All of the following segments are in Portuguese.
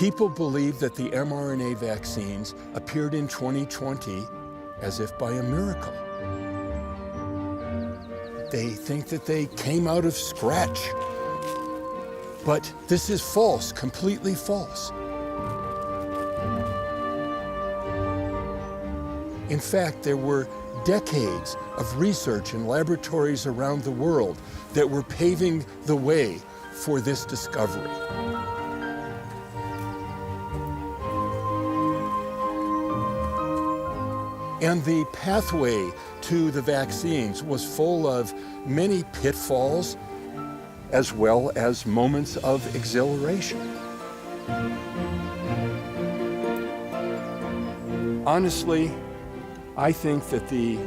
People believe that the mRNA vaccines appeared in 2020 as if by a miracle. They think that they came out of scratch. But this is false, completely false. In fact, there were decades of research in laboratories around the world that were paving the way for this discovery. And the pathway to the vaccines was full of many pitfalls as well as moments of exhilaration. Honestly, I think that the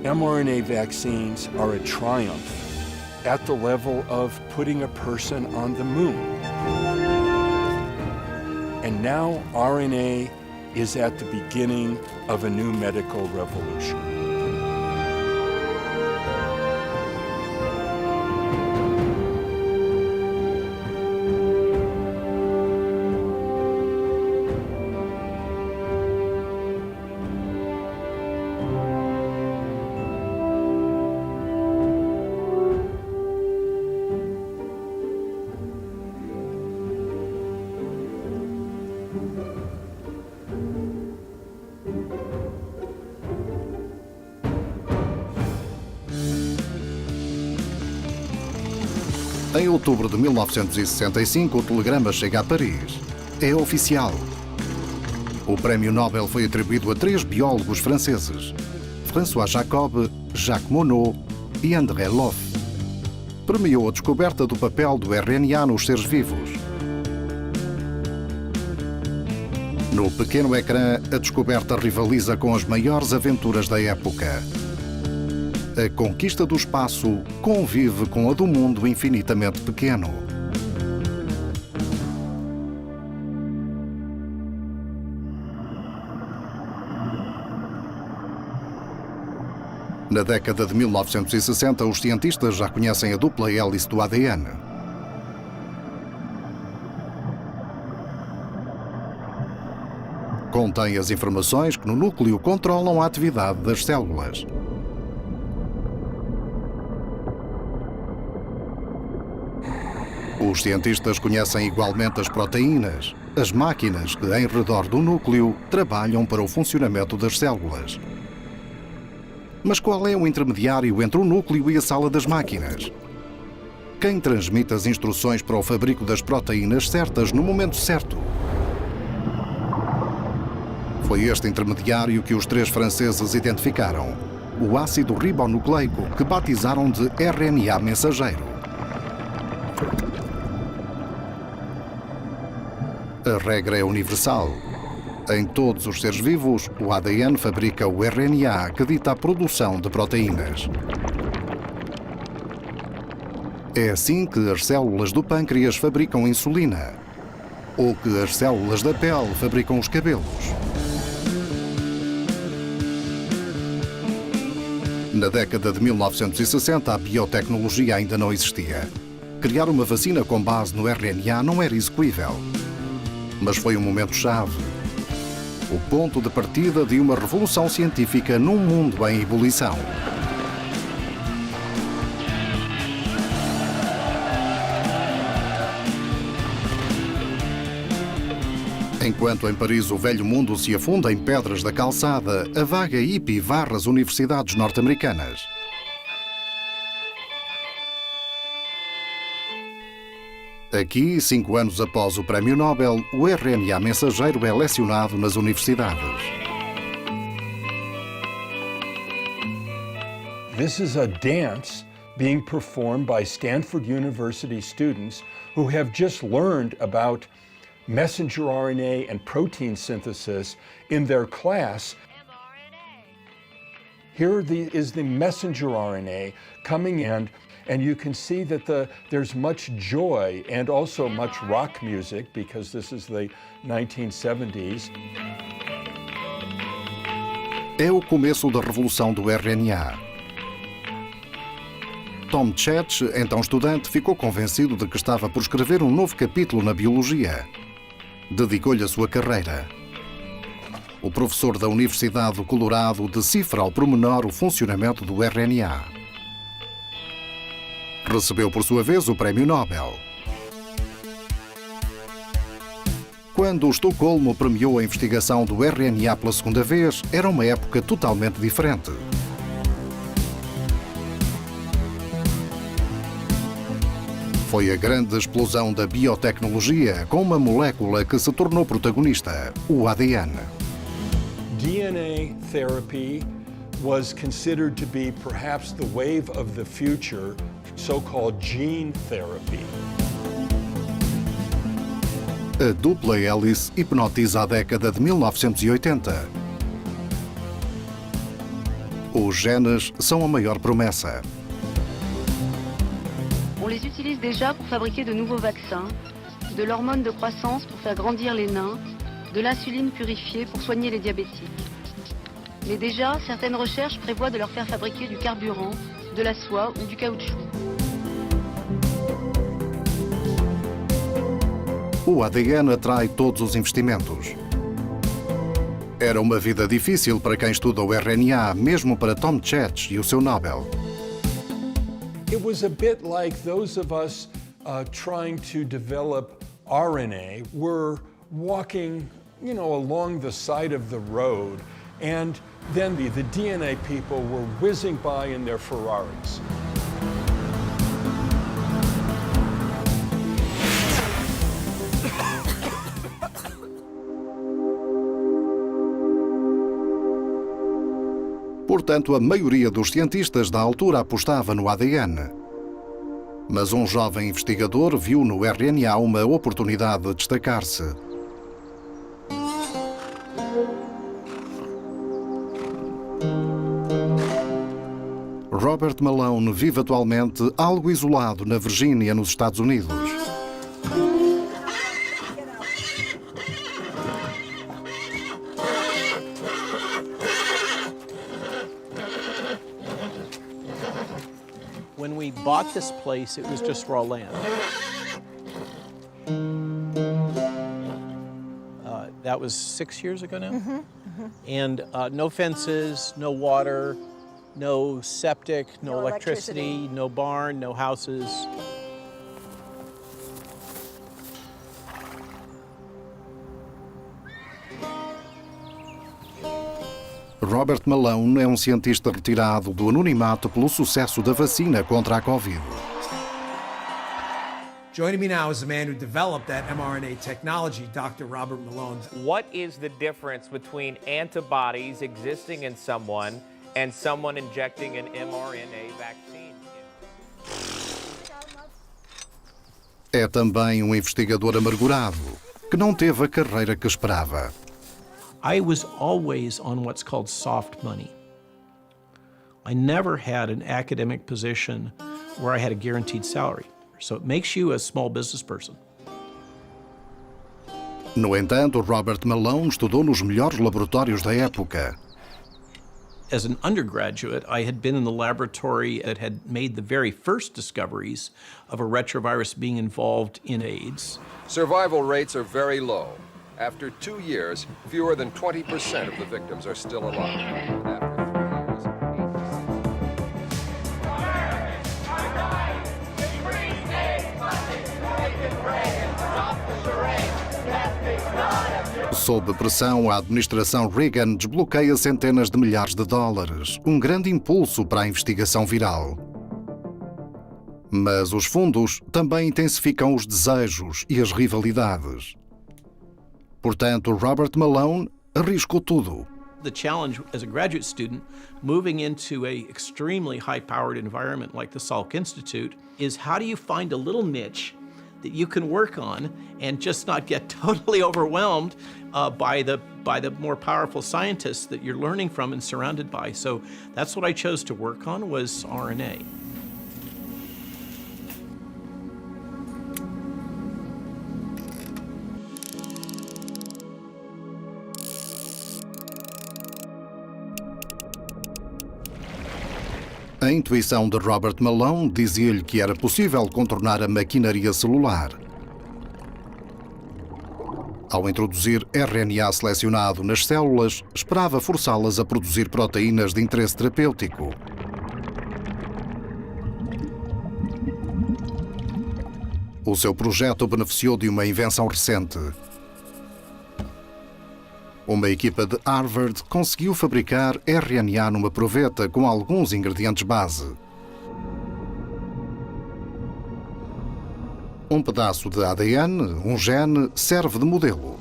mRNA vaccines are a triumph at the level of putting a person on the moon. And now RNA is at the beginning of a new medical revolution. Em outubro de 1965, o telegrama chega a Paris. É oficial. O Prémio Nobel foi atribuído a 3 biólogos franceses: François Jacob, Jacques Monod e André Loff. Premiou a descoberta do papel do RNA nos seres vivos. No pequeno ecrã, a descoberta rivaliza com as maiores aventuras da época. A conquista do espaço convive com a do mundo infinitamente pequeno. Na década de 1960, os cientistas já conhecem a dupla hélice do ADN. Contém as informações que no núcleo controlam a atividade das células. Os cientistas conhecem igualmente as proteínas, as máquinas que, em redor do núcleo, trabalham para o funcionamento das células. Mas qual é o intermediário entre o núcleo e a sala das máquinas? Quem transmite as instruções para o fabrico das proteínas certas no momento certo? Foi este intermediário que os 3 franceses identificaram: o ácido ribonucleico, que batizaram de RNA mensageiro. A regra é universal. Em todos os seres vivos, o ADN fabrica o RNA que dita a produção de proteínas. É assim que as células do pâncreas fabricam insulina, ou que as células da pele fabricam os cabelos. Na década de 1960, a biotecnologia ainda não existia. Criar uma vacina com base no RNA não era execuível. Mas foi um momento-chave. O ponto de partida de uma revolução científica num mundo em ebulição. Enquanto em Paris o velho mundo se afunda em pedras da calçada, a vaga hippie varre as universidades norte-americanas. Aqui, 5 anos após o Prémio Nobel, o RNA mensageiro é lecionado nas universidades. This is a dance being performed by Stanford University students who have just learned about messenger RNA and protein synthesis in their class. Here is the messenger RNA coming in, and you can see that there's much joy and also much rock music, because this is the 1970s. É o começo da revolução do RNA. Tom Cech, então estudante, ficou convencido de que estava por escrever um novo capítulo na biologia. dedicou-lhe a sua carreira. O professor da Universidade do Colorado decifra ao pormenor o funcionamento do RNA. Recebeu, por sua vez, o Prémio Nobel. Quando Estocolmo premiou a investigação do RNA pela segunda vez, era uma época totalmente diferente. Foi a grande explosão da biotecnologia com uma molécula que se tornou protagonista, o ADN. DNA therapy was considered to be perhaps the wave of the future, so-called gene therapy. A dupla hélice hipnotiza a década de 1980. Os genes são a maior promessa. On les utilise déjà pour fabriquer de nouveaux vaccins, de l'hormone de croissance pour faire grandir les nains, de l'insuline purifiée pour soigner les diabétiques. Mais déjà, certaines recherches prévoient de leur faire fabriquer du carburant, de la soie ou du caoutchouc. O ADN atrai todos os investimentos. Era uma vida difícil para quem estuda o RNA, mesmo para Tom Chatz e o seu Nobel. It was a bit like those of us trying to develop RNA were walking, along the side of the road, and then the DNA people were whizzing by in their Ferraris. Portanto, a maioria dos cientistas da altura apostava no ADN. Mas um jovem investigador viu no RNA uma oportunidade de destacar-se. Robert Malone vive atualmente algo isolado na Virgínia, nos Estados Unidos. When we bought this place, it was just raw land. That was 6 years ago now. And no fences, no water, no septic, no electricity, no barn, no houses. Robert Malone é um cientista retirado do anonimato pelo sucesso da vacina contra a Covid. Joining me now is the man who developed that mRNA technology, Dr. Robert Malone. What is the difference between antibodies existing in someone and someone injecting an mRNA vaccine? É também um investigador amargurado, que não teve a carreira que esperava. I was always on what's called soft money. I never had an academic position where I had a guaranteed salary. So it makes you a small business person. No entanto, Robert Malone estudou nos melhores laboratórios da época. As an undergraduate, I had been in the laboratory that had made the very first discoveries of a retrovirus being involved in AIDS. Survival rates are very low. After 2 years, fewer than 20% of the victims are still alive. And after 3 years, Sob pressão, a administração Reagan desbloqueia centenas de milhares de dólares, um grande impulso para a investigação viral. Mas os fundos também intensificam os desejos e as rivalidades. Portanto, Robert Malone arriscou tudo. The challenge as a graduate student, moving into an extremely high-powered environment like the Salk Institute, is how do you find a little niche that you can work on and just not get totally overwhelmed by the more powerful scientists that you're learning from and surrounded by. So that's what I chose to work on, was RNA. A intuição de Robert Malone dizia-lhe que era possível contornar a maquinaria celular. Ao introduzir RNA selecionado nas células, esperava forçá-las a produzir proteínas de interesse terapêutico. O seu projeto beneficiou de uma invenção recente. Uma equipa de Harvard conseguiu fabricar RNA numa proveta com alguns ingredientes base. Um pedaço de ADN, um gene, serve de modelo.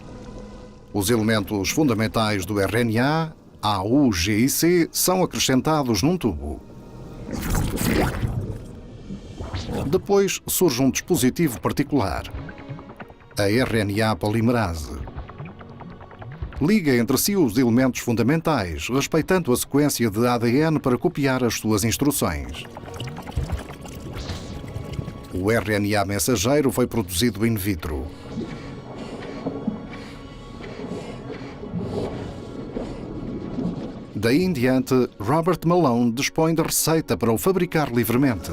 Os elementos fundamentais do RNA, A, U, G e C, são acrescentados num tubo. Depois surge um dispositivo particular, a RNA polimerase. Liga entre si os elementos fundamentais, respeitando a sequência de ADN para copiar as suas instruções. O RNA mensageiro foi produzido in vitro. Daí em diante, Robert Malone dispõe da receita para o fabricar livremente.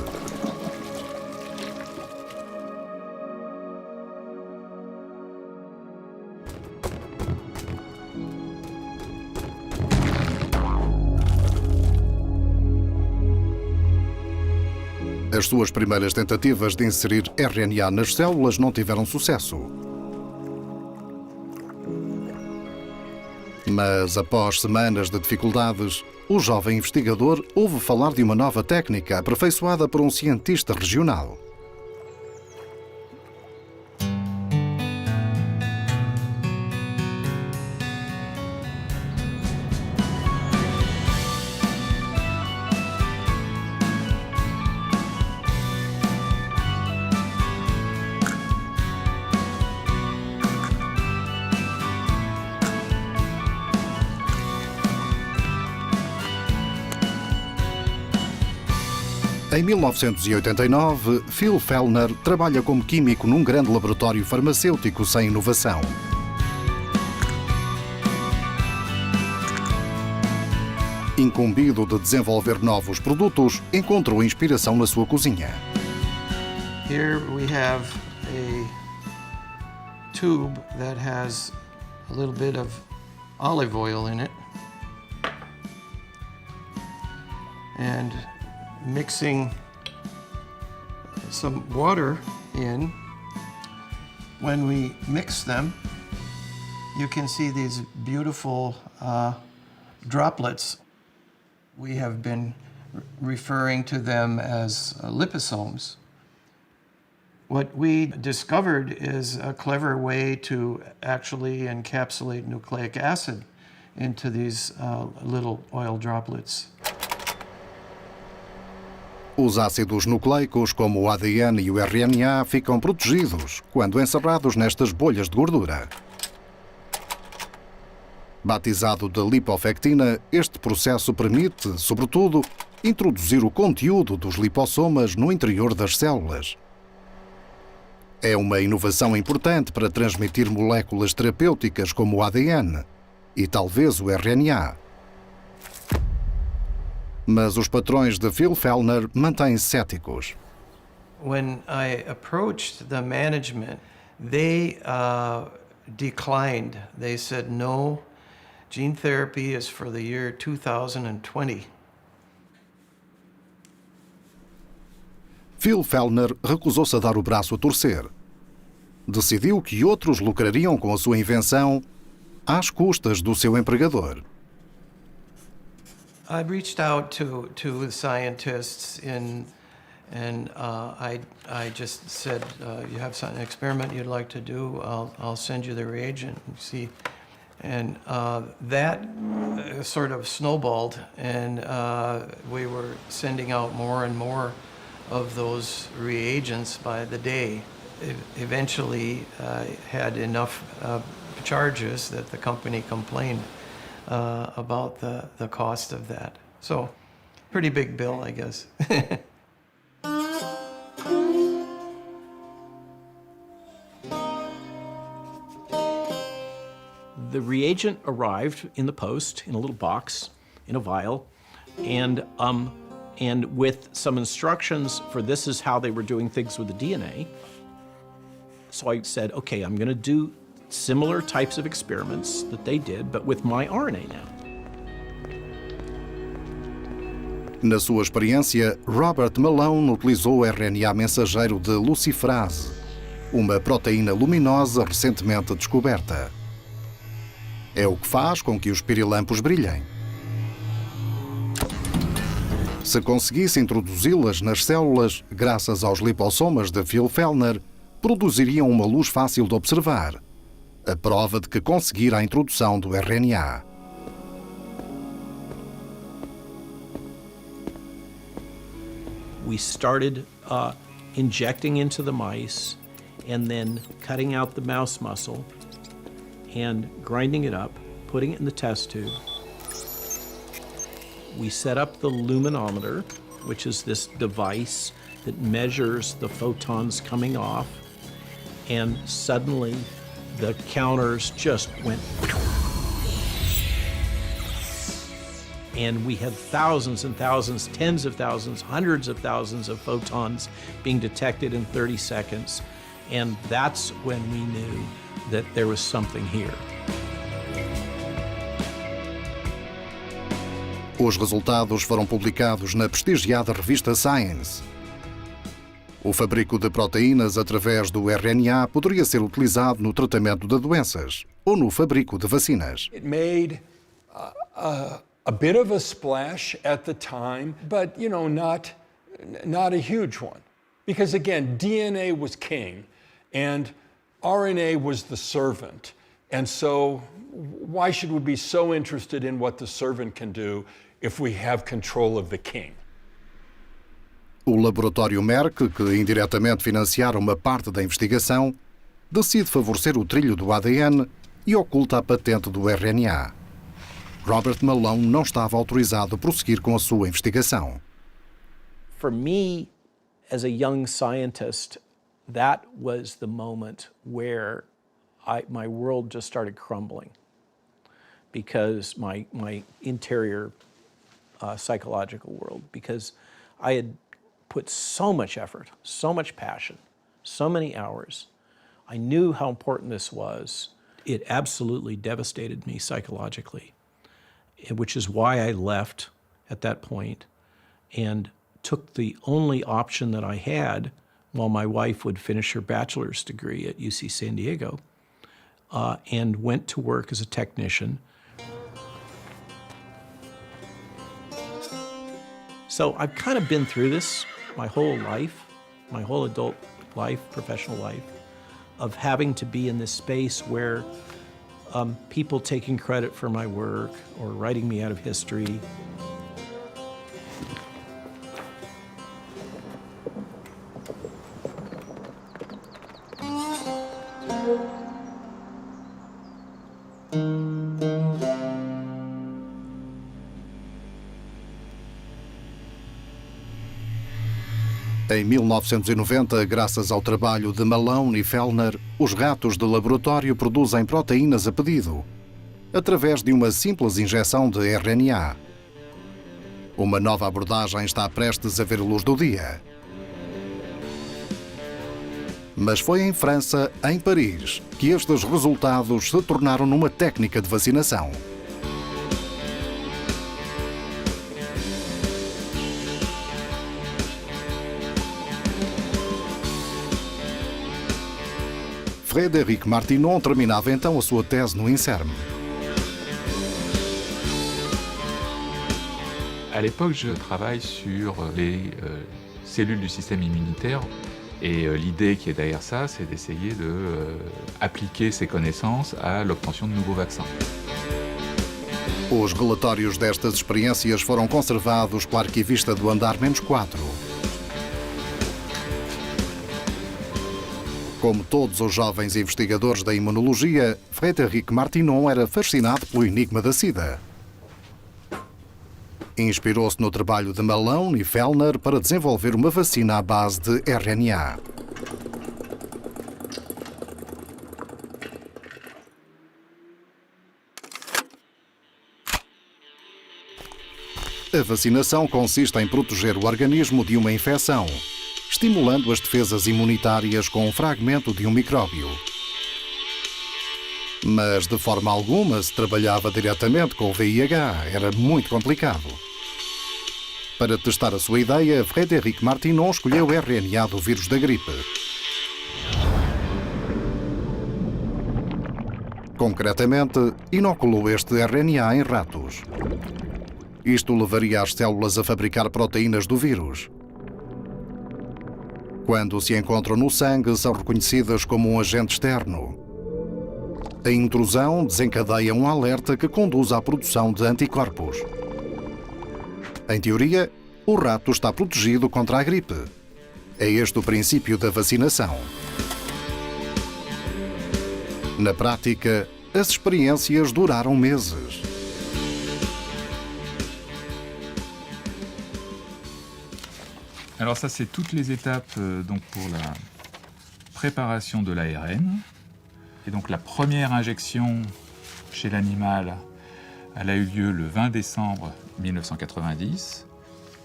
As suas primeiras tentativas de inserir RNA nas células não tiveram sucesso. Mas, após semanas de dificuldades, o jovem investigador ouve falar de uma nova técnica aperfeiçoada por um cientista regional. Em 1989, Phil Fellner trabalha como químico num grande laboratório farmacêutico sem inovação. Incumbido de desenvolver novos produtos, encontrou inspiração na sua cozinha. Here we have a tube that has a little bit of olive oil in it. And mixing some water in. When we mix them, you can see these beautiful droplets. We have been referring to them as liposomes. What we discovered is a clever way to actually encapsulate nucleic acid into these little oil droplets. Os ácidos nucleicos, como o ADN e o RNA, ficam protegidos quando encerrados nestas bolhas de gordura. Batizado de lipofectina, este processo permite, sobretudo, introduzir o conteúdo dos lipossomas no interior das células. É uma inovação importante para transmitir moléculas terapêuticas como o ADN e talvez o RNA. Mas os patrões de Phil Fellner mantêm-se céticos. When I approached the management, they declined. They said, no, gene therapy is for the year 2020. Phil Fellner recusou-se a dar o braço a torcer. Decidiu que outros lucrariam com a sua invenção às custas do seu empregador. I reached out to the scientists and I just said, you have an experiment you'd like to do, I'll send you the reagent and see. And that sort of snowballed, and we were sending out more and more of those reagents by the day. Eventually had enough charges that the company complained about the cost of that. So, pretty big bill, I guess. The reagent arrived in the post in a little box, in a vial, and with some instructions for this is how they were doing things with the DNA. So I said, okay, I'm going to do similar types of experiments that they did, but with my RNA now. Na sua experiência, Robert Malone utilizou o RNA mensageiro de luciferase, uma proteína luminosa recentemente descoberta. É o que faz com que os pirilampos brilhem. Se conseguisse introduzi-las nas células, graças aos lipossomas de Phil Fellner, produziriam uma luz fácil de observar, a prova de que conseguira a introdução do RNA. We started injecting into the mice and then cutting out the mouse muscle and grinding it up, putting it in the test tube. We set up the luminometer, which is this device that measures the photons coming off, and suddenly the counters just went. And we had thousands and thousands, tens of thousands, hundreds of thousands of photons being detected in 30 seconds. And that's when we knew that there was something here. Os resultados foram publicados na prestigiada revista Science. O fabrico de proteínas através do RNA poderia ser utilizado no tratamento de doenças ou no fabrico de vacinas. It made a bit of a splash at the time, but not a huge one. Because again, DNA was king and RNA was the servant. And so why should we be so interested in what the servant can do if we have control of the king? O laboratório Merck, que indiretamente financiara uma parte da investigação, decide favorecer o trilho do ADN e oculta a patente do RNA. Robert Malone não estava autorizado a prosseguir com a sua investigação. For me, as a young scientist, that was the moment where my world just started crumbling, because my interior psychological world, because I had put so much effort, so much passion, so many hours. I knew how important this was. It absolutely devastated me psychologically, which is why I left at that point and took the only option that I had while my wife would finish her bachelor's degree at UC San Diego, and went to work as a technician. So I've kind of been through this my whole life, my whole adult life, professional life, of having to be in this space where people taking credit for my work or writing me out of history. Em 1990, graças ao trabalho de Malone e Fellner, os ratos de laboratório produzem proteínas a pedido, através de uma simples injeção de RNA. Uma nova abordagem está prestes a ver a luz do dia. Mas foi em França, em Paris, que estes resultados se tornaram numa técnica de vacinação. Frédéric Martinon terminava então a sua tese no INSERM. À l'époque, je travaille sur les cellules du système immunitaire et l'idée qui est derrière ça, c'est d'essayer d'appliquer ces connaissances à l'obtention de nouveaux vaccins. Os relatórios destas experiências foram conservados pela arquivista do andar -4. Como todos os jovens investigadores da imunologia, Frédéric Martinon era fascinado pelo enigma da SIDA. Inspirou-se no trabalho de Malone e Fellner para desenvolver uma vacina à base de RNA. A vacinação consiste em proteger o organismo de uma infecção, estimulando as defesas imunitárias com um fragmento de um micróbio. Mas de forma alguma se trabalhava diretamente com o VIH, era muito complicado. Para testar a sua ideia, Frédéric Martinon escolheu o RNA do vírus da gripe. Concretamente, inoculou este RNA em ratos. Isto levaria as células a fabricar proteínas do vírus. Quando se encontram no sangue, são reconhecidas como um agente externo. A intrusão desencadeia um alerta que conduz à produção de anticorpos. Em teoria, o rato está protegido contra a gripe. É este o princípio da vacinação. Na prática, as experiências duraram meses. Alors ça, c'est toutes les étapes donc pour la préparation de l'ARN. Et donc la première injection chez l'animal, elle a eu lieu le 20 décembre 1990.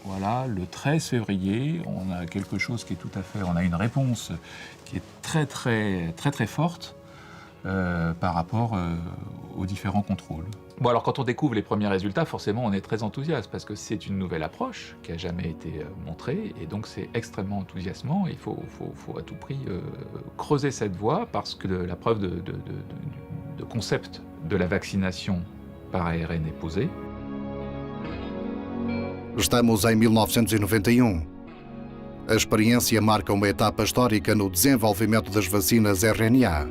Voilà, le 13 février, on a quelque chose qui est tout à fait... On a une réponse qui est très forte par rapport aux différents contrôles. Bon, alors quand on découvre les premiers résultats, forcément on est très enthousiaste parce que c'est une nouvelle approche qui n'a jamais été montrée et donc c'est extrêmement enthousiasmant. Il faut à tout prix creuser cette voie parce que la preuve de concept de la vaccination par ARN est posée. Estamos em 1991. A experiência marca uma etapa histórica no desenvolvimento das vacinas RNA.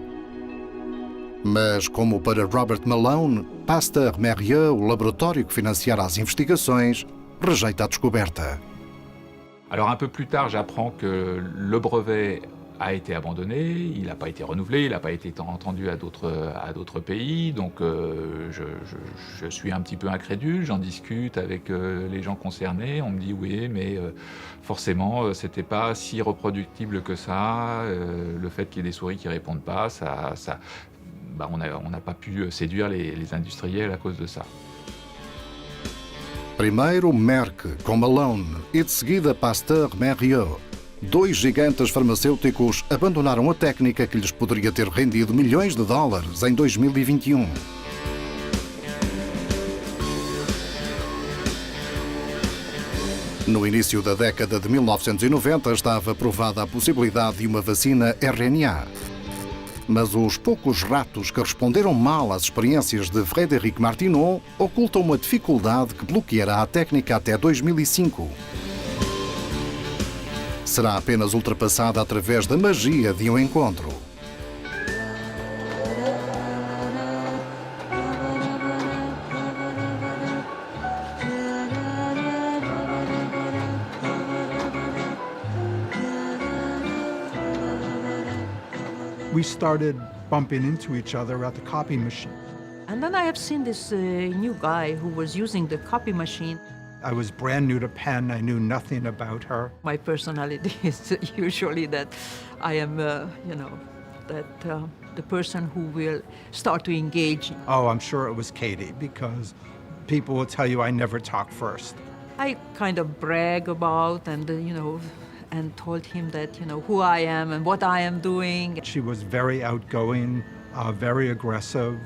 Mas, como para Robert Malone, Pasteur Mérieux, o laboratório que financiara as investigações, rejeita a descoberta. Alors un peu plus tard, j'apprends que le brevet a été abandonné, il n'a pas été renouvelé, il n'a pas été entendu à d'autres pays, donc je suis un petit peu incrédule, j'en discute avec les gens concernés, on me dit oui, mais forcément, c'était pas si reproductible que ça, le fait qu'il y ait des souris qui répondent pas, on n'a pas pu séduire les industriels à cause de ça. Primeiro Merck com Malone e de seguida Pasteur-Mérieux. Dois gigantes farmacêuticos abandonaram a técnica que lhes poderia ter rendido milhões de dólares em 2021. No início da década de 1990 estava provada a possibilidade de uma vacina RNA. Mas os poucos ratos que responderam mal às experiências de Frédéric Martinon ocultam uma dificuldade que bloqueará a técnica até 2005. Será apenas ultrapassada através da magia de um encontro. We started bumping into each other at the copy machine. And then I have seen this new guy who was using the copy machine. I was brand new to Penn. I knew nothing about her. My personality is usually that I am, the person who will start to engage. Oh, I'm sure it was Katie, because people will tell you I never talk first. I kind of brag about and told him that, who I am and what I am doing. She was very outgoing, very aggressive,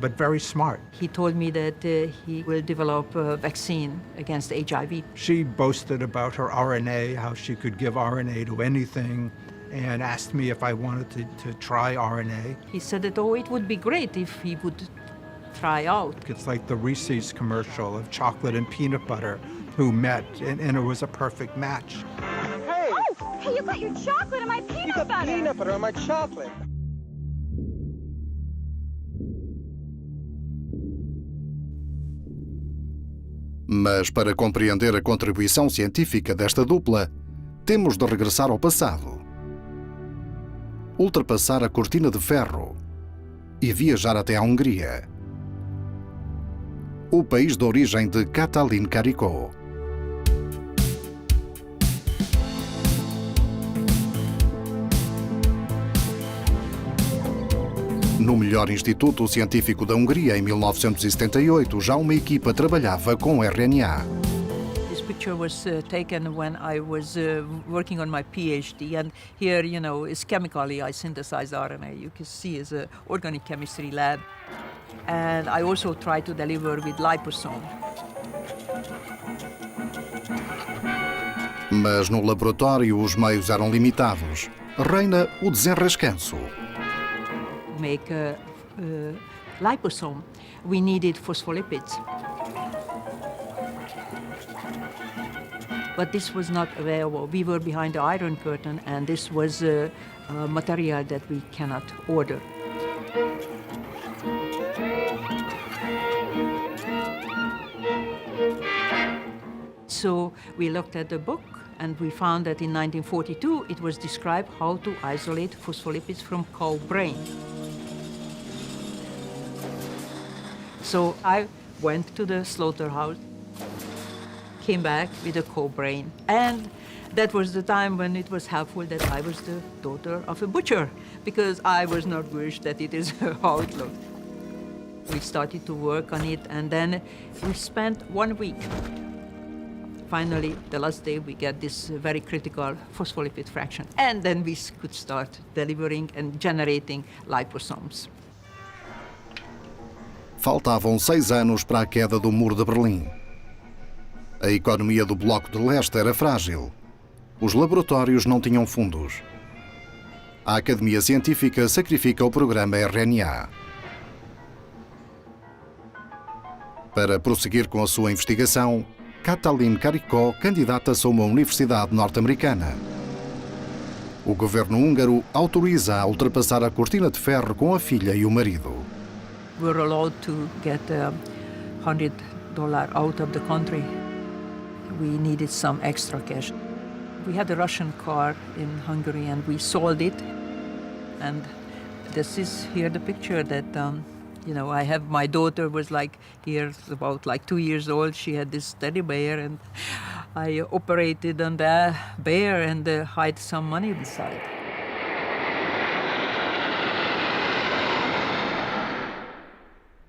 but very smart. He told me that he will develop a vaccine against HIV. She boasted about her RNA, how she could give RNA to anything, and asked me if I wanted to try RNA. He said that, it would be great if he would try out. It's like the Reese's commercial of chocolate and peanut butter who met, and it was a perfect match. Hey, you got your chocolate and my peanut butter! Peanut butter on my chocolate! Mas para compreender a contribuição científica desta dupla, temos de regressar ao passado. Ultrapassar a cortina de ferro e viajar até à Hungria, o país de origem de Katalin Karikó. No melhor instituto científico da Hungria, em 1978, já uma equipa trabalhava com RNA. picture was taken when I was working on my PhD, and here, you know, is chemically I synthesized RNA. You can see it's an organic chemistry lab. And I also try to deliver with liposome. Mas no laboratório os meios eram limitados. Reina o desenrascanço. Make a liposome, we needed phospholipids. But this was not available. We were behind the Iron Curtain, and this was a material that we cannot order. So we looked at the book, and we found that in 1942 it was described how to isolate phospholipids from cow brain. So I went to the slaughterhouse, came back with a cow brain, and that was the time when it was helpful that I was the daughter of a butcher, because I was not wished that it is how it looked. We started to work on it, and then we spent 1 week. Finally, the last day, we get this very critical phospholipid fraction, and then we could start delivering and generating liposomes. Faltavam 6 anos para a queda do Muro de Berlim. A economia do Bloco de Leste era frágil. Os laboratórios não tinham fundos. A Academia Científica sacrifica o programa RNA. Para prosseguir com a sua investigação, Katalin Karikó candidata-se a uma universidade norte-americana. O governo húngaro autoriza a ultrapassar a cortina de ferro com a filha e o marido. We were allowed to get $100 out of the country. We needed some extra cash. We had a Russian car in Hungary, and we sold it. And this is here the picture that, you know, I have my daughter was like here about like 2 years old. She had this teddy bear, and I operated on the bear and hide some money inside.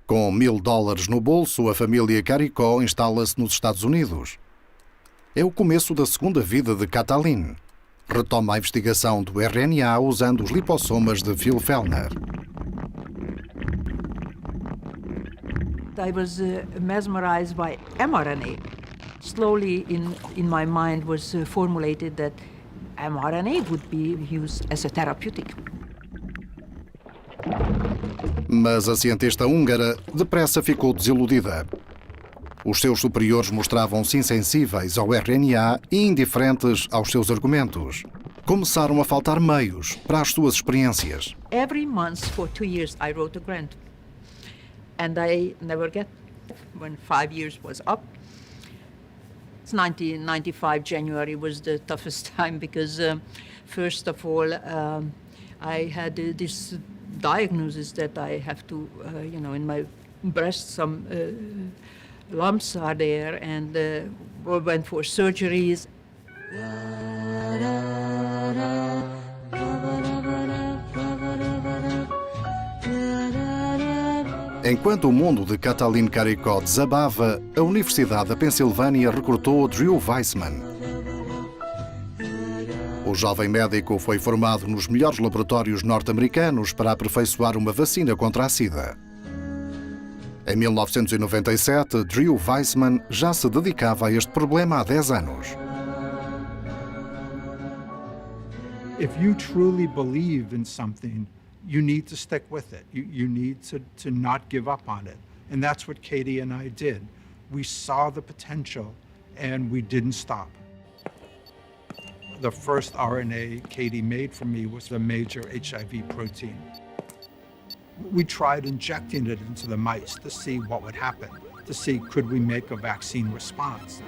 Com $1000 no bolso, a família Karikó instala-se nos Estados Unidos. É o começo da segunda vida de Katalin. Retoma a investigação do RNA usando os lipossomas de Phil Fellner. I was mesmerized by mRNA. Slowly in my mind was formulated that mRNA would be used as a therapeutic. Mas a cientista húngara depressa ficou desiludida. Os seus superiores mostravam-se insensíveis ao RNA e indiferentes aos seus argumentos. Começaram a faltar meios para as suas experiências. Every month for 2 years I wrote a grant. And I never get. When 5 years was up, 1995 January was the toughest time because first of all I had this diagnosis that I have to, you know, in my breast some lumps are there, and we went for surgeries. Enquanto o mundo de Katalin Karikó desabava, a Universidade da Pensilvânia recrutou Drew Weissman. O jovem médico foi formado nos melhores laboratórios norte-americanos para aperfeiçoar uma vacina contra a SIDA. Em 1997, Drew Weissman já se dedicava a este problema há 10 anos. If you truly believe in something, you need to stick with it. You need to not give up on it. And that's what Katie and I did. We saw the potential and we didn't stop. The first RNA Katie made for me was the major HIV protein. We tried injecting it into the mice to see what would happen, to see could we make a vaccine response.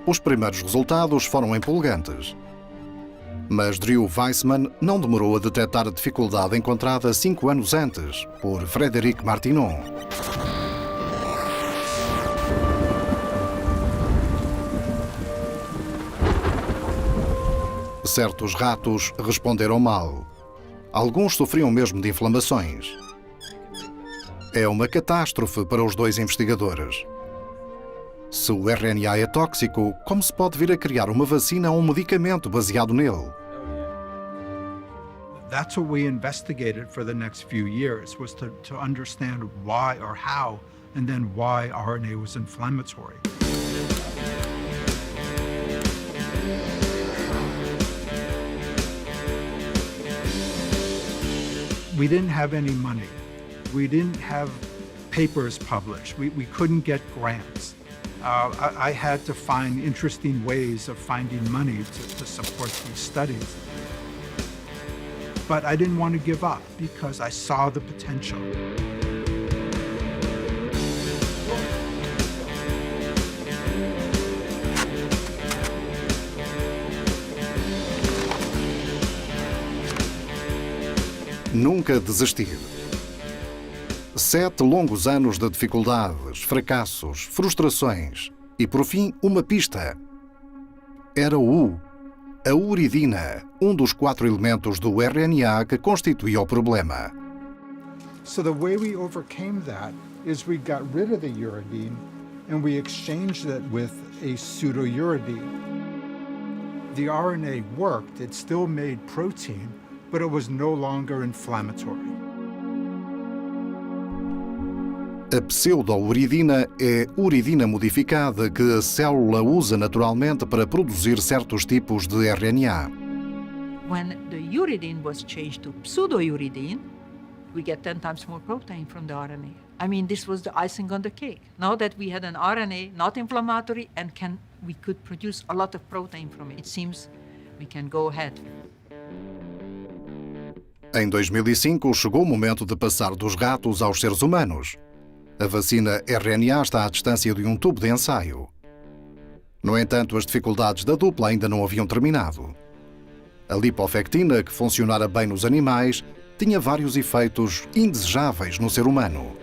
Os primeiros resultados foram empolgantes. Mas Drew Weissman não demorou a detectar a dificuldade encontrada 5 anos antes por Frédéric Martinon. Certos ratos responderam mal. Alguns sofriam mesmo de inflamações. É uma catástrofe para os dois investigadores. Se o RNA é tóxico, como se pode vir a criar uma vacina ou um medicamento baseado nele? That's what we investigated for the next few years, was to understand why or how, and then why RNA was inflammatory. We didn't have any money. We didn't have papers published. We couldn't get grants. I had to find interesting ways of finding money to support these studies. But I didn't want to give up because I saw the potential. Nunca desistir. 7 longos anos de dificuldades, fracassos, frustrações e, por fim, uma pista. Era a uridina, dos 4 elementos do RNA que constituía o problema. So the way we overcame that is we got rid of the uridine and we exchanged it with a pseudouridine. The RNA worked, it still made protein, but it was no longer inflammatory. A pseudouridina é uridina modificada que a célula usa naturalmente para produzir certos tipos de RNA. When the uridine was changed to pseudouridine, we get 10 times more protein from the RNA. I mean, this was the icing on the cake. Now that we had an RNA not inflammatory and we could produce a lot of protein from it, it seems we can go ahead. Em 2005, chegou o momento de passar dos ratos aos seres humanos. A vacina RNA está à distância de um tubo de ensaio. No entanto, as dificuldades da dupla ainda não haviam terminado. A lipofectina, que funcionara bem nos animais, tinha vários efeitos indesejáveis no ser humano.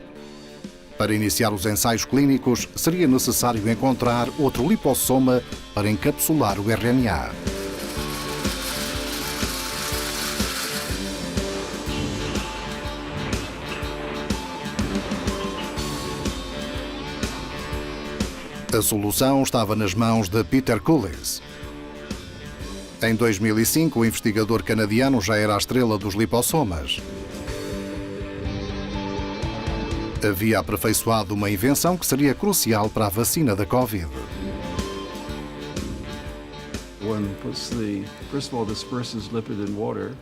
Para iniciar os ensaios clínicos, seria necessário encontrar outro lipossoma para encapsular o RNA. A solução estava nas mãos de Peter Cullis. Em 2005, o investigador canadiano já era a estrela dos lipossomas. Havia aperfeiçoado uma invenção que seria crucial para a vacina da Covid. One puts first of all, disperses lipid in water,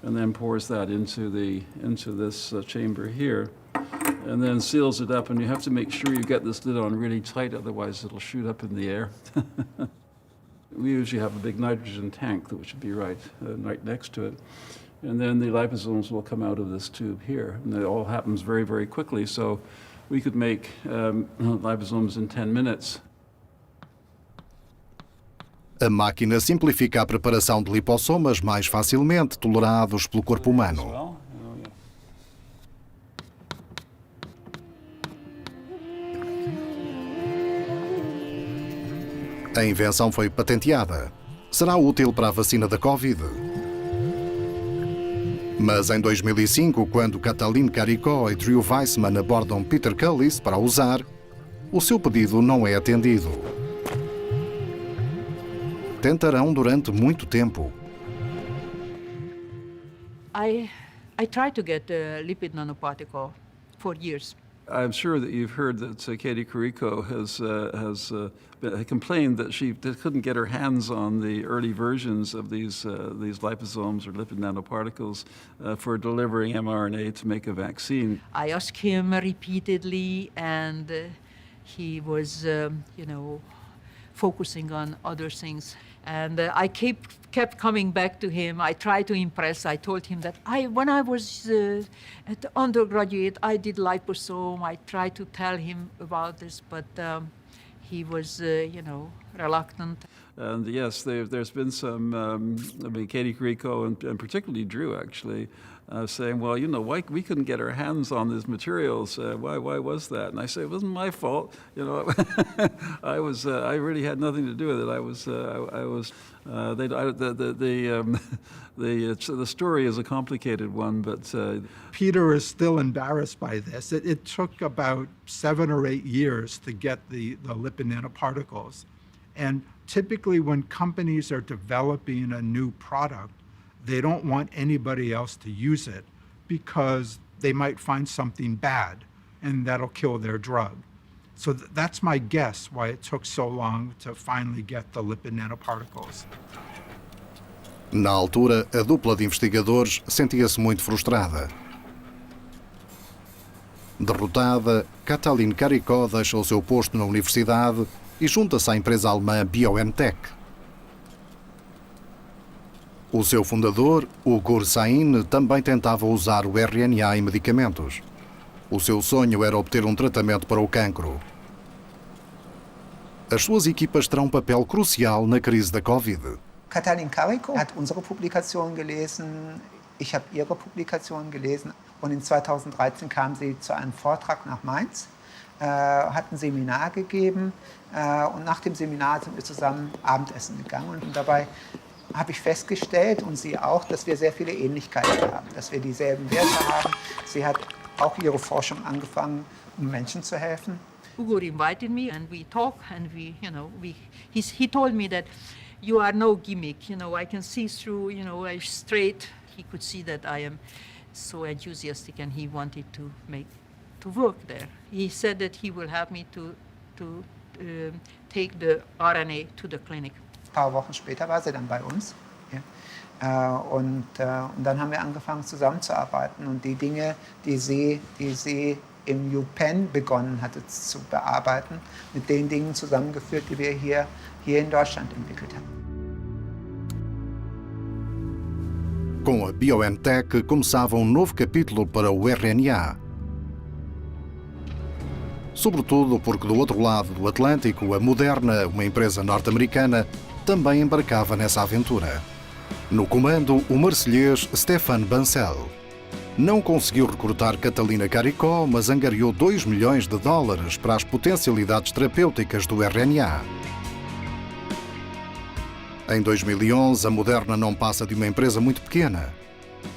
and then pours that into this chamber here. And then seals it up, and you have to make sure you get this lid on really tight, otherwise it'll shoot up in the air. We usually have a big nitrogen tank, which should be right next to it. And then the liposomes will come out of this tube here. And it all happens very, very quickly, so we could make liposomes in 10 minutes. A máquina simplifica a preparação de lipossomas mais facilmente tolerados pelo corpo humano. A invenção foi patenteada. Será útil para a vacina da Covid. Mas em 2005, quando Katalin Karikó e Drew Weissman abordam Peter Cullis para usar, o seu pedido não é atendido. Tentarão durante muito tempo. I tried to get a lipid nanoparticle for years. I'm sure that you've heard that Katie Karikó has complained that she couldn't get her hands on the early versions of these liposomes or lipid nanoparticles for delivering mRNA to make a vaccine. I asked him repeatedly, and he was, focusing on other things. And I kept coming back to him. I tried to impress. I told him that when I was at the undergraduate, I did liposome. I tried to tell him about this, but he was, reluctant. And yes, there's been some, Katie Carrico and particularly Drew actually, saying, well, why we couldn't get our hands on these materials? Why was that? And I say, it wasn't my fault. I really had nothing to do with it. The story is a complicated one, but Peter is still embarrassed by this. It took about 7 or 8 years to get the lipid nanoparticles. And typically when companies are developing a new product, they don't want anybody else to use it because they might find something bad and that'll kill their drug. So that's my guess why it took so long to finally get the lipid nanoparticles. Na altura, a dupla de investigadores sentia-se muito frustrada. Derrotada, Katalin Karikó deixa o seu posto na universidade e junta-se à empresa alemã BioNTech. O seu fundador, o Gur Sain, também tentava usar o RNA em medicamentos. O seu sonho era obter um tratamento para o cancro. As suas equipas terão um papel crucial na crise da Covid. Katalin Karikó hat unsere Publikation gelesen, ich habe ihre Publikation gelesen und in 2013 kam sie zu einem Vortrag nach Mainz, hat ein Seminar gegeben und nach dem Seminar sind wir zusammen Abendessen gegangen und dabei habe ich festgestellt und sie auch, dass wir sehr viele Ähnlichkeiten haben, dass wir dieselben Werte haben. Sie hat auch ihre Forschung angefangen, um Menschen zu helfen. Ugur invited me and we talked and he told me that you are no gimmick, I can see through, I'm straight. He could see that I am so enthusiastic and he wanted to work there. He said that he will help me to take the RNA to the clinic. Ein paar Wochen später war sie dann bei uns. Ja. Und dann haben wir angefangen zusammenzuarbeiten und die Dinge, die sie im UPenn begonnen hatte zu bearbeiten, mit den Dingen zusammengeführt, die wir hier in Deutschland entwickelt haben. Com a BioNTech começava um novo capítulo para o RNA. Sobretudo porque do outro lado do Atlântico, a Moderna, uma empresa norte-americana, também embarcava nessa aventura. No comando, o marselhês Stéphane Bancel. Não conseguiu recrutar Katalin Karikó, mas angariou $2 milhões para as potencialidades terapêuticas do RNA. Em 2011, a Moderna não passa de uma empresa muito pequena.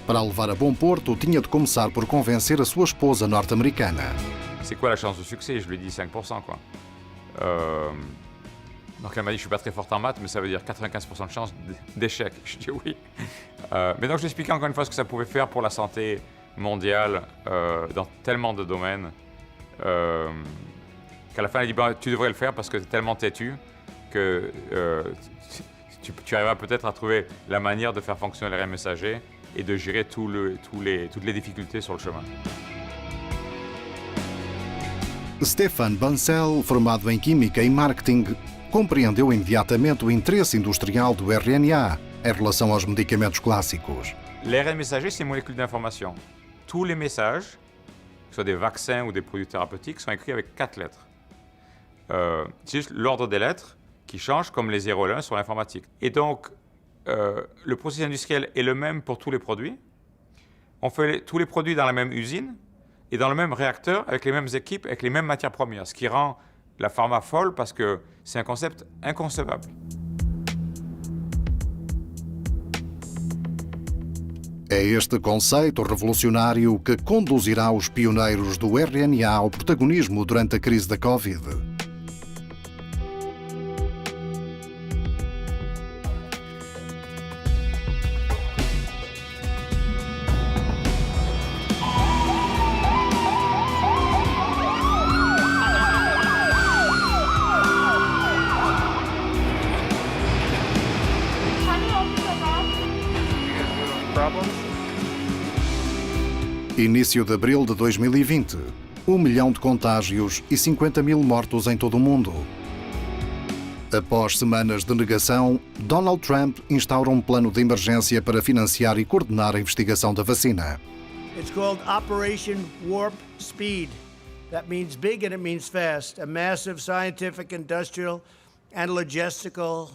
Para a levar a bom porto, tinha de começar por convencer a sua esposa norte-americana. C'est quoi la chance de succès? Je lui dis 5%, quoi. Donc elle m'a dit, je suis pas très forte en maths, mais ça veut dire 95% de chance d'échec. Je dis oui. Mais donc je lui expliquais encore une fois ce que ça pouvait faire pour la santé mondiale dans tellement de domaines qu'à la fin elle dit, bah, tu devrais le faire parce que tu es tellement têtu que tu arriveras peut-être à trouver la manière de faire fonctionner l'ARN messager et de gérer toutes les difficultés sur le chemin. Stéphane Bancel, formado em Química e Marketing, compreendeu imediatamente o interesse industrial do RNA em relação aos medicamentos clássicos. L'ARN messager, c'est une molécule d'information. Tous les messages, que ce soit des vaccins ou des produits thérapeutiques, sont écrits avec 4 lettres. C'est juste l'ordre des lettres qui change, comme les 0 et 1 sur l'informatique. Et donc, le processus industriel est le même pour tous les produits. On fait tous les produits dans la même usine et dans le même réacteur, avec les mêmes équipes, avec les mêmes matières premières, ce qui rend la pharma folle parce que c'est un concept inconcevable. É este conceito revolucionário que conduzirá os pioneiros do RNA ao protagonismo durante a crise da Covid. Início de abril de 2020. 1 milhão de contágios e 50 mil mortos em todo o mundo. Após semanas de negação, Donald Trump instaura um plano de emergência para financiar e coordenar a investigação da vacina. It's called Operation Warp Speed. That means big and it means fast. A massive scientific, industrial, and logistical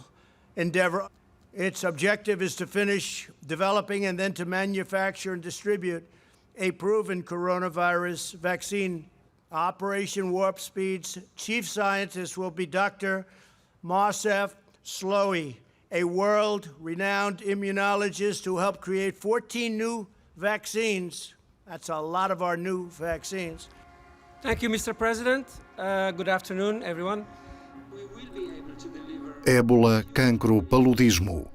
endeavor. Its objective is to finish developing and then to manufacture and distribute a proven coronavirus vaccine. Operation Warp Speed's chief scientist will be Dr. Moncef Slaoui, a world-renowned immunologist who helped create 14 new vaccines. That's a lot of our new vaccines. Thank you, Mr. President. Good afternoon, everyone. Ébola, cancro, paludismo.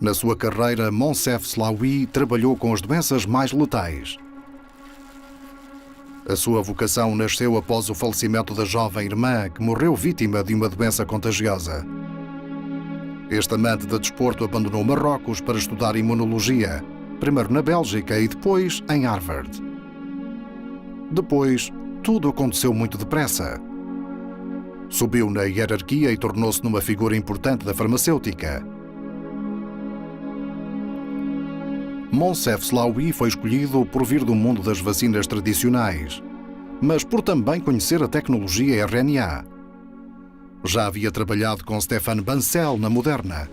Na sua carreira, Moncef Slaoui trabalhou com as doenças mais letais. A sua vocação nasceu após o falecimento da jovem irmã, que morreu vítima de uma doença contagiosa. Este amante de desporto abandonou Marrocos para estudar imunologia, primeiro na Bélgica e depois em Harvard. Depois, tudo aconteceu muito depressa. Subiu na hierarquia e tornou-se numa figura importante da farmacêutica. Moncef Slaoui foi escolhido por vir do mundo das vacinas tradicionais, mas por também conhecer a tecnologia RNA. Já havia trabalhado com Stéphane Bancel na Moderna.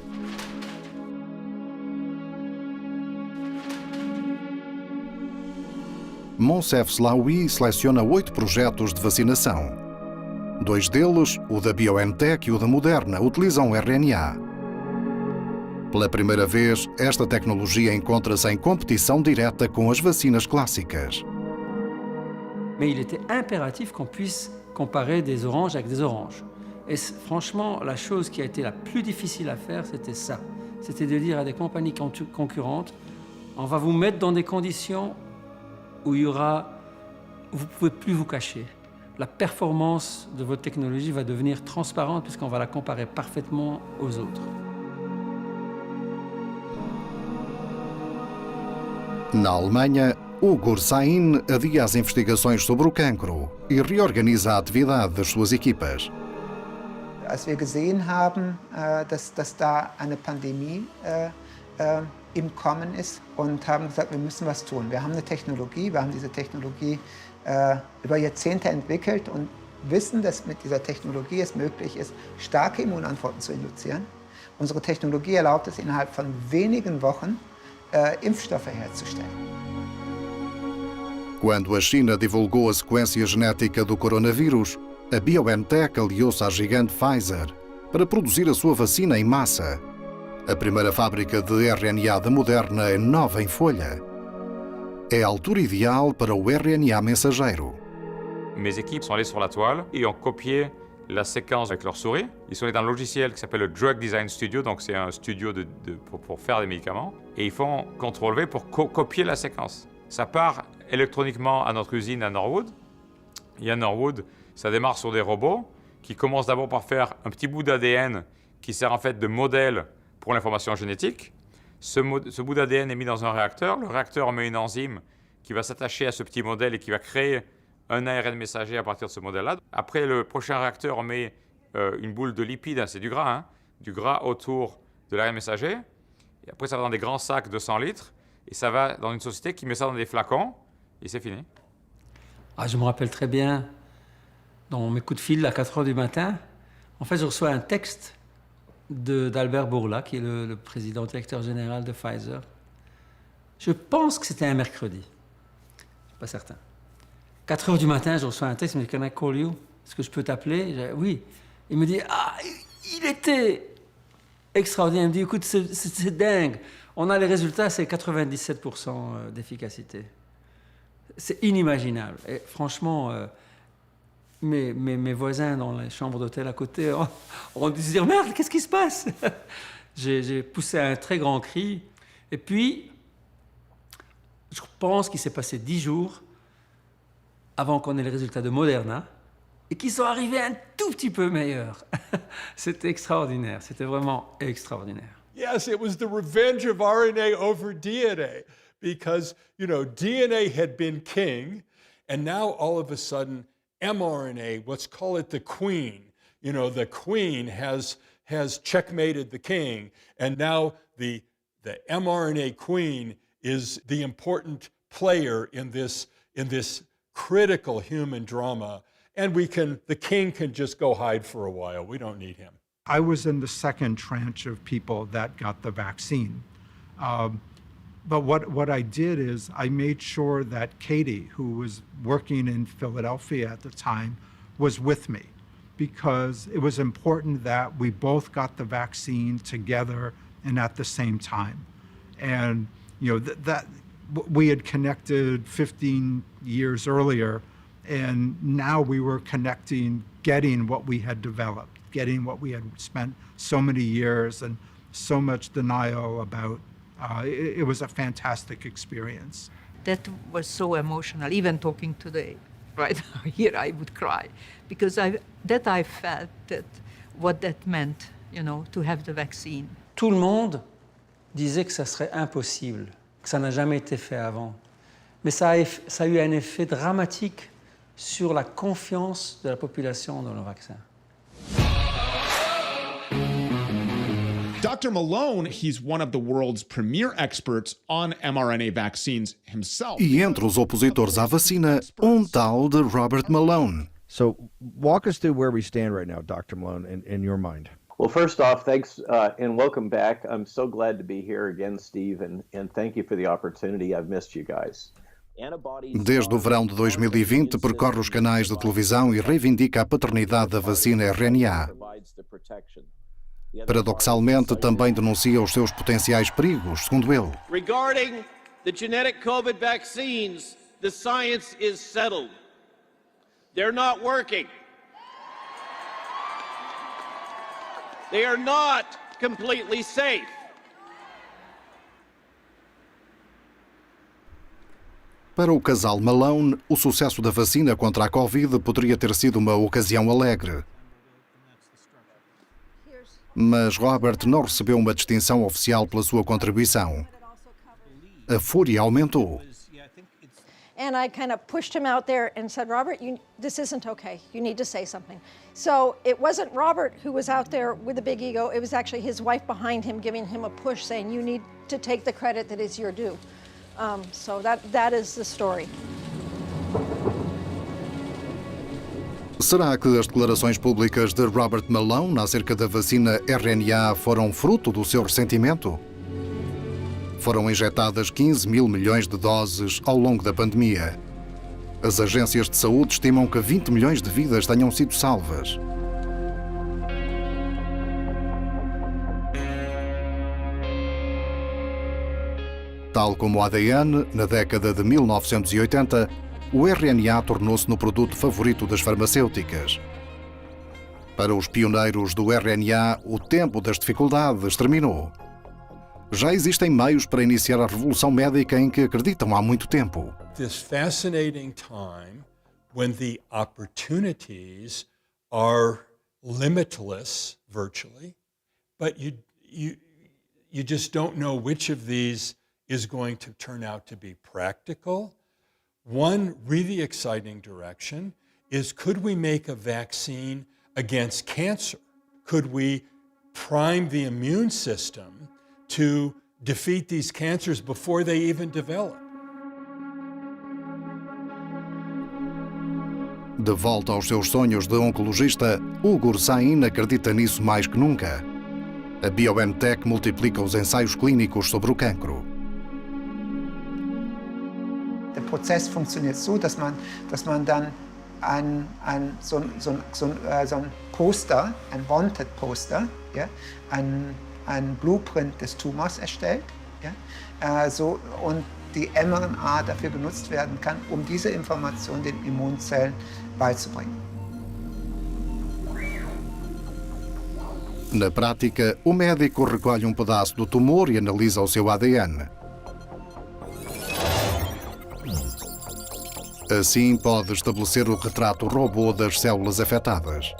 Moncef Slaoui seleciona 8 projetos de vacinação. 2 deles, o da BioNTech e o da Moderna, utilizam RNA. Pela primeira vez, esta tecnologia encontra-se em competição direta com as vacinas clássicas. Mais il était impératif qu'on puisse comparer des oranges avec des oranges. Et franchement, la chose qui a été la plus difficile à faire, c'était ça. C'était de dire à des compagnies concurrentes, on va vous mettre dans des conditions où il y aura, vous ne pouvez plus vous cacher. La performance de votre technologie va devenir transparente puisqu'on va la comparer parfaitement aux autres. Na Alemanha, Ugur Sahin adia as investigações sobre o cancro e reorganiza a atividade das suas equipas. Als wir gesehen haben, dass da eine Pandemie im Kommen ist und haben gesagt, wir müssen was tun. Wir haben eine Technologie, wir haben diese Technologie über Jahrzehnte entwickelt und wissen, dass mit dieser Technologie es möglich ist, starke Immunantworten zu induzieren. Unsere Technologie erlaubt es, innerhalb von wenigen Wochen Impfstoffe herzustellen. Quando a China divulgou a sequência genética do coronavírus, a BioNTech aliou-se à gigante Pfizer para produzir a sua vacina em massa. A primeira fábrica de RNA da Moderna é nova em folha. É a altura ideal para o RNA mensageiro. Mes équipes sont allées sur la toile et ont copié la séquence avec leur souris. Ils sont allés dans un logiciel qui s'appelle le Drug Design Studio, donc c'est un studio pour faire des médicaments. Et ils font CTRL-V pour copier la séquence. Ça part électroniquement à notre usine à Norwood. Et à Norwood, ça démarre sur des robots qui commencent d'abord par faire un petit bout d'ADN qui sert en fait de modèle pour l'information génétique. Ce bout d'ADN est mis dans un réacteur. Le réacteur met une enzyme qui va s'attacher à ce petit modèle et qui va créer un ARN messager à partir de ce modèle-là. Après, le prochain réacteur, on met une boule de lipides, c'est du gras autour de l'ARN messager. Et après, ça va dans des grands sacs de 100 litres. Et ça va dans une société qui met ça dans des flacons. Et c'est fini. Ah, je me rappelle très bien, dans mes coups de fil à 4 h du matin, en fait, je reçois un texte d'Albert Bourla, qui est le président directeur général de Pfizer. Je pense que c'était un mercredi. Je ne suis pas certain. 4 h du matin, je reçois un texte, il me dit « Can I call you? Est-ce que je peux t'appeler ?» Oui. Il me dit « Ah, il était extraordinaire. » Il me dit « Écoute, c'est dingue. On a les résultats, c'est 97% d'efficacité. C'est inimaginable. » Et franchement, mes voisins dans les chambres d'hôtel à côté ont dû se dire « Merde, qu'est-ce qui se passe ?» J'ai poussé un très grand cri. Et puis, je pense qu'il s'est passé 10 jours avant qu'on ait les résultats de Moderna, et qui sont arrivés un tout petit peu meilleurs. C'était extraordinaire, c'était vraiment extraordinaire. Yes, it was the revenge of RNA over DNA, because, DNA had been king, and now all of a sudden, mRNA, let's call it the queen, the queen has checkmated the king, and now the mRNA queen is the important player in this critical human drama, and the king can just go hide for a while. We don't need him. I was in the second tranche of people that got the vaccine. But what I did is I made sure that Katie, who was working in Philadelphia at the time, was with me, because it was important that we both got the vaccine together and at the same time. And that we had connected 15 years earlier, and now we were connecting, getting what we had developed, getting what we had spent so many years and so much denial about. It was a fantastic experience. That was so emotional. Even talking today, right here, I would cry, because I felt that what that meant, to have the vaccine. Tout le monde disait que ça serait impossible, que ça n'a jamais été fait avant. Mais ça a eu un effet dramatique sur la confiance de la population dans le vaccin. Dr. Malone, he's one of the world's premier experts on mRNA vaccines himself. E entre os opositores à vacina, tal de Robert Malone. So walk us through where we stand right now, Dr. Malone, in your mind. Well, first off, thanks and welcome back. I'm so glad to be here again, Steve, and thank you for the opportunity. I've missed you guys. Desde o verão de 2020, percorre os canais de televisão e reivindica a paternidade da vacina RNA. Paradoxalmente, também denuncia os seus potenciais perigos, segundo ele. Regarding the genetic COVID vaccines, the science is settled. They're not working. They are not completely safe. Para o casal Malone, o sucesso da vacina contra a Covid poderia ter sido uma ocasião alegre. Mas Robert não recebeu uma distinção oficial pela sua contribuição. A fúria aumentou. And I kind of pushed him out there and said, Robert, this isn't okay. You need to say something. So it wasn't Robert who was out there with a big ego. It was actually his wife behind him giving him a push, saying, you need to take the credit that is your due. So that is the story. Será que as declarações públicas de Robert Malone acerca da vacina RNA foram fruto do seu ressentimento? Foram injetadas 15 mil milhões de doses ao longo da pandemia. As agências de saúde estimam que 20 milhões de vidas tenham sido salvas. Tal como o ADN, na década de 1980, o RNA tornou-se no produto favorito das farmacêuticas. Para os pioneiros do RNA, o tempo das dificuldades terminou. Já existem meios para iniciar a revolução médica em que acreditam há muito tempo. This fascinating time when the opportunities are limitless virtually, but you just don't know which of these is going to turn out to be practical. One really exciting direction is, could we make a vaccine against cancer? Could we prime the immune system to defeat these cancers before they even develop? De volta aos seus sonhos de oncologista, Ugur Sahin acredita nisso mais que nunca. A BioNTech multiplica os ensaios clínicos sobre o cancro. Der Prozess funktioniert so, dass man dann so ein Poster, ein Wanted Poster, ja, ein Blueprint des Tumors erstellt, ja, und die mRNA dafür benutzt werden kann, um diese Information den Immunzellen beizubringen. Na prática, o médico recolhe um pedaço do tumor e analisa o seu ADN. Assim, pode estabelecer o retrato robô das células afetadas.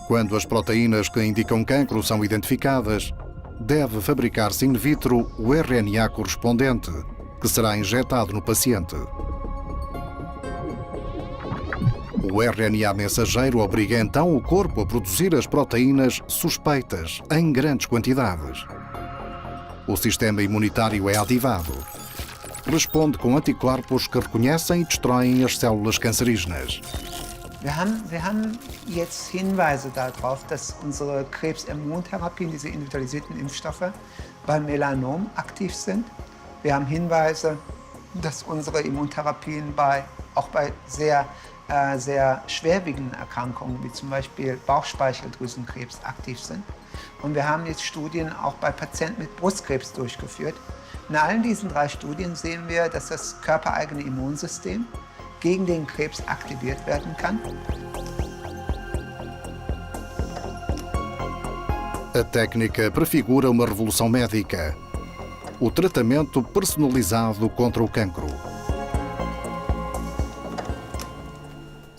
Quando as proteínas que indicam cancro são identificadas, deve fabricar-se in vitro o RNA correspondente, que será injetado no paciente. O RNA mensageiro obriga então o corpo a produzir as proteínas suspeitas em grandes quantidades. O sistema imunitário é ativado. Responde com anticorpos que reconhecem e destroem as células cancerígenas. Wir haben jetzt Hinweise darauf, dass unsere Krebsimmuntherapien, diese individualisierten Impfstoffe, beim Melanom aktiv sind. Wir haben Hinweise, dass unsere Immuntherapien auch bei sehr schwerwiegenden Erkrankungen, wie zum Beispiel Bauchspeicheldrüsenkrebs, aktiv sind. Und wir haben jetzt Studien auch bei Patienten mit Brustkrebs durchgeführt. In allen diesen 3 Studien sehen wir, dass das körpereigene Immunsystem gegen den Krebs aktiviert werden kann. A técnica prefigura uma revolução médica. O tratamento personalizado contra o cancro.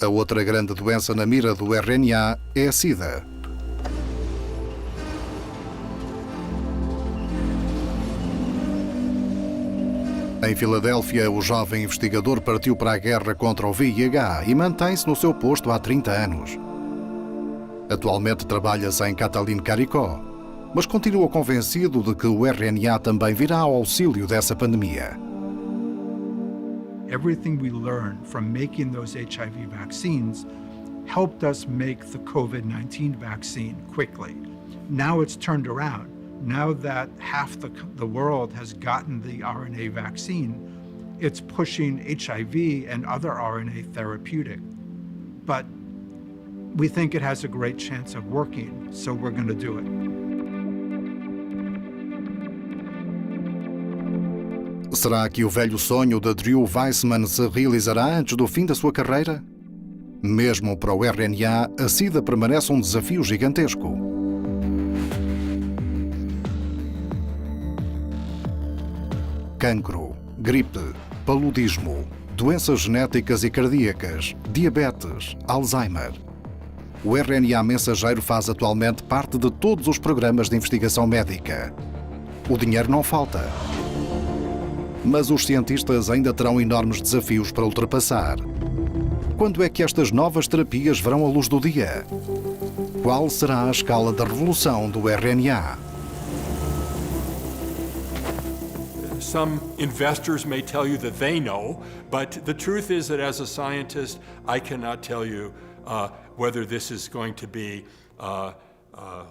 A outra grande doença na mira do RNA é a SIDA. Em Filadélfia, o jovem investigador partiu para a guerra contra o VIH e mantém-se no seu posto há 30 anos. Atualmente trabalha-se em Catalin Caricó, mas continua convencido de que o RNA também virá ao auxílio dessa pandemia. Everything we learned from making those HIV vaccines helped us make the COVID-19 vaccine quickly. Now it's turned around. Now that half the world has gotten the RNA vaccine, it's pushing HIV and other RNA therapeutic. But we think it has a great chance of working, so we're going to do it. Será que o velho sonho de Drew Weissman se realizará antes do fim da sua carreira? Mesmo para o RNA, a SIDA permanece um desafio gigantesco. Cancro, gripe, paludismo, doenças genéticas e cardíacas, diabetes, Alzheimer. O RNA mensageiro faz atualmente parte de todos os programas de investigação médica. O dinheiro não falta. Mas os cientistas ainda terão enormes desafios para ultrapassar. Quando é que estas novas terapias verão a luz do dia? Qual será a escala da revolução do RNA? Some investors may tell you that they know, but the truth is that as a scientist, I cannot tell you whether this is going to be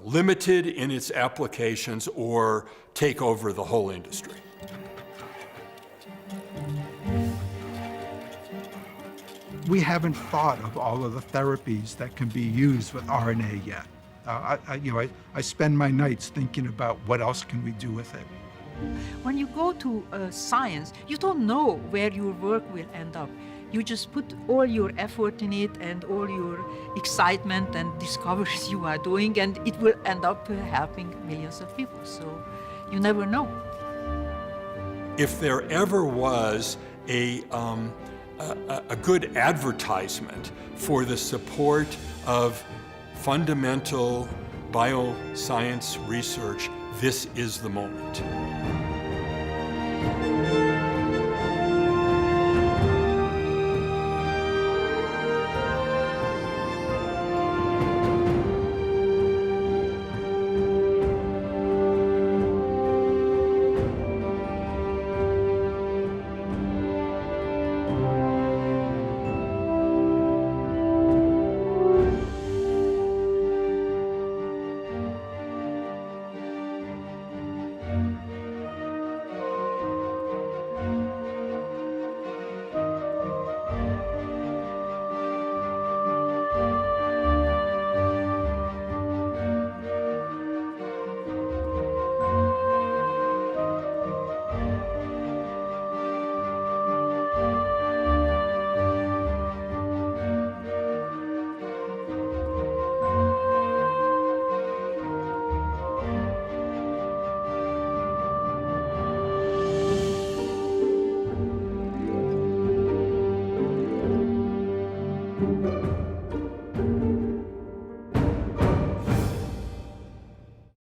limited in its applications or take over the whole industry. We haven't thought of all of the therapies that can be used with RNA yet. I spend my nights thinking about what else can we do with it. When you go to science, you don't know where your work will end up. You just put all your effort in it and all your excitement and discoveries you are doing, and it will end up helping millions of people. So you never know. If there ever was a good advertisement for the support of fundamental bioscience research, this is the moment.